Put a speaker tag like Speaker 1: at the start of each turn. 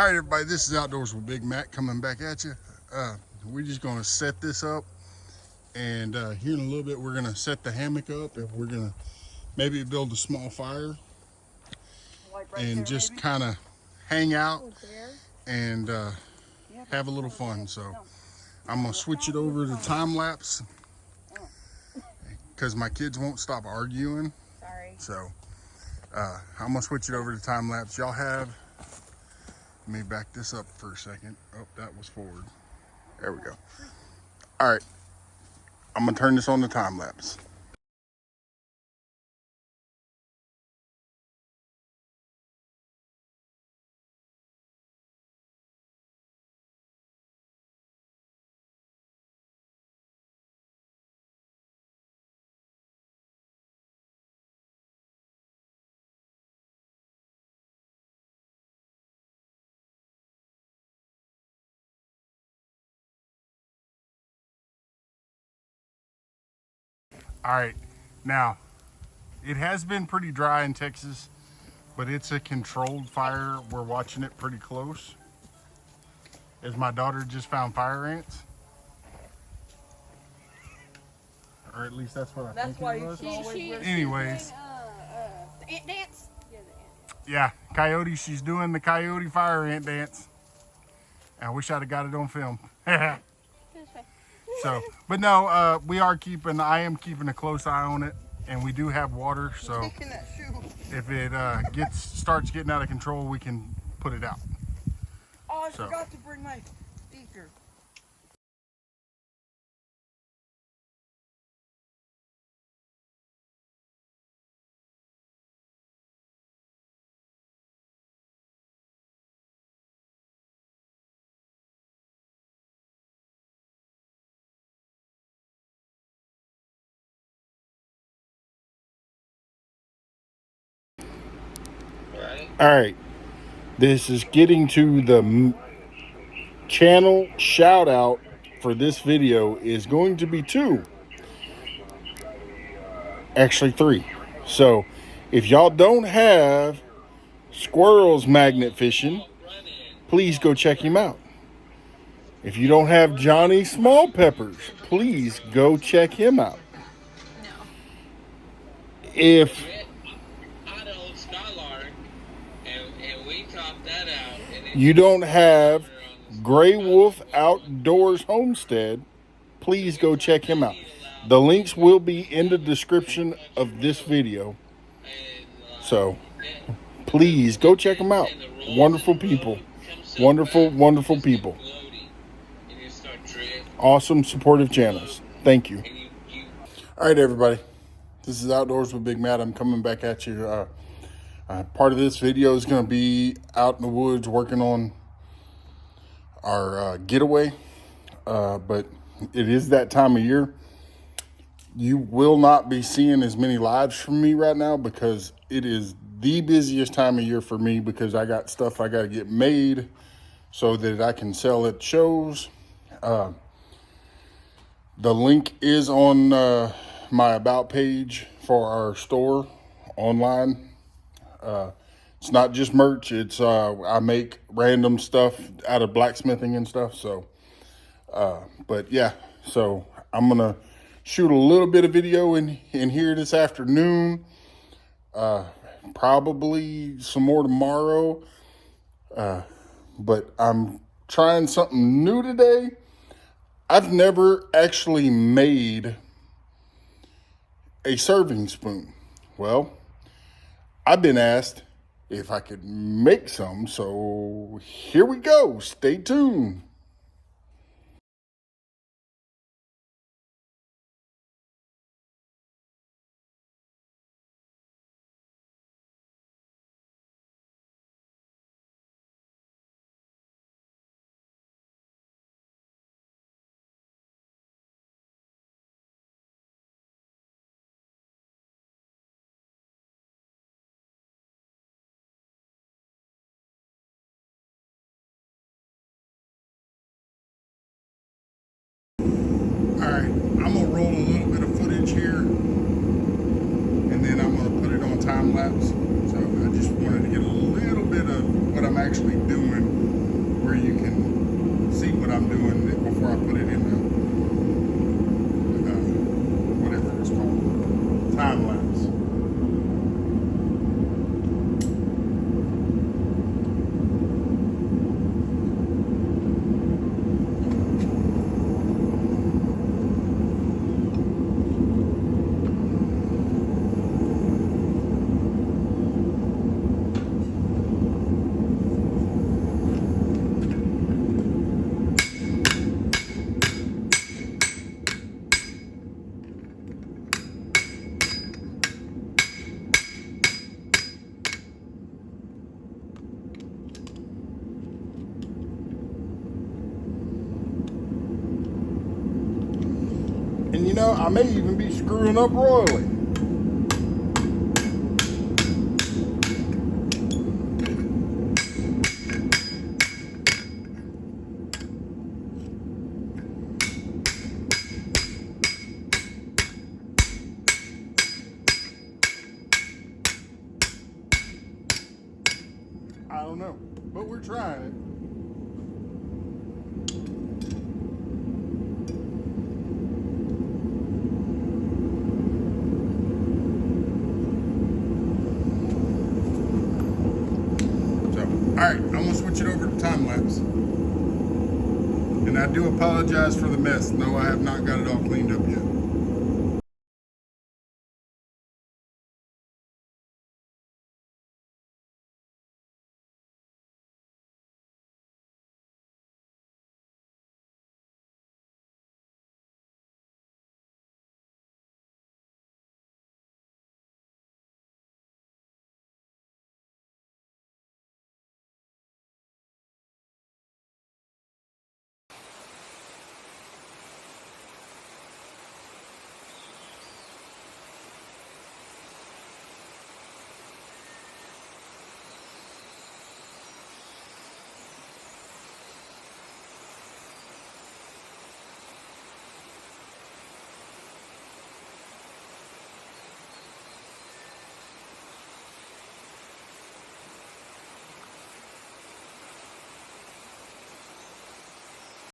Speaker 1: All right, everybody, this is Outdoors with Big Mac coming back at you. We're just going to set this up, and here in a little bit, we're going to set the hammock up, and we're going to maybe build a small fire and just kind of hang out and have a little fun. So I'm going to switch it over to time lapse because my kids won't stop arguing.
Speaker 2: Sorry.
Speaker 1: So I'm going to switch it over to time lapse. Y'all have. Let me back this up for a second. Oh, that was forward. There we go. All right. I'm going to turn this on the time lapse. All right. Now, it has been pretty dry in Texas, but it's a controlled fire. We're watching it pretty close. As my daughter just found fire ants. Or at least that's what I think it was. Anyways.
Speaker 2: The ant dance?
Speaker 1: Yeah, coyote. She's doing the coyote fire ant dance. I wish I'd have got it on film. So, but no, I am keeping a close eye on it, and we do have water, so if it starts getting out of control, we can put it out.
Speaker 3: Oh, I forgot to bring my speaker.
Speaker 1: All right, this is getting to the channel shout out for this video is going to be 2, actually 3. So if y'all don't have Squirrels Magnet Fishing, please go check him out. If you don't have Johnny Small Peppers, please go check him out. If you don't have Gray Wolf Outdoors Homestead, please go check him out. The links will be in the description of this video. So please go check them out. Wonderful people. Wonderful, wonderful people. Awesome, supportive channels. Thank you. All right, everybody. This is Outdoors with Big Matt. I'm coming back at you. Part of this video is going to be out in the woods working on our getaway. But it is that time of year. You will not be seeing as many lives from me right now because it is the busiest time of year for me because I got stuff I got to get made so that I can sell at shows. The link is on my About page for our store online. It's not just merch. It's I make random stuff out of blacksmithing and stuff. So, but yeah, so I'm gonna shoot a little bit of video in here this afternoon. Probably some more tomorrow. But I'm trying something new today. I've never actually made a serving spoon. Well, I've been asked if I could make some, so here we go. Stay tuned. All right, I'm gonna roll a little bit of footage here, and then I'm gonna put it on time lapse. So I just wanted to get a little bit of what I'm actually doing what I'm doing before I put it in the whatever it's called, time lapse. And you know, I may even be screwing up royally. I don't know, but we're trying it. Alright, I'm going to switch it over to time lapse. And I do apologize for the mess. No, I have not got it all cleaned up yet.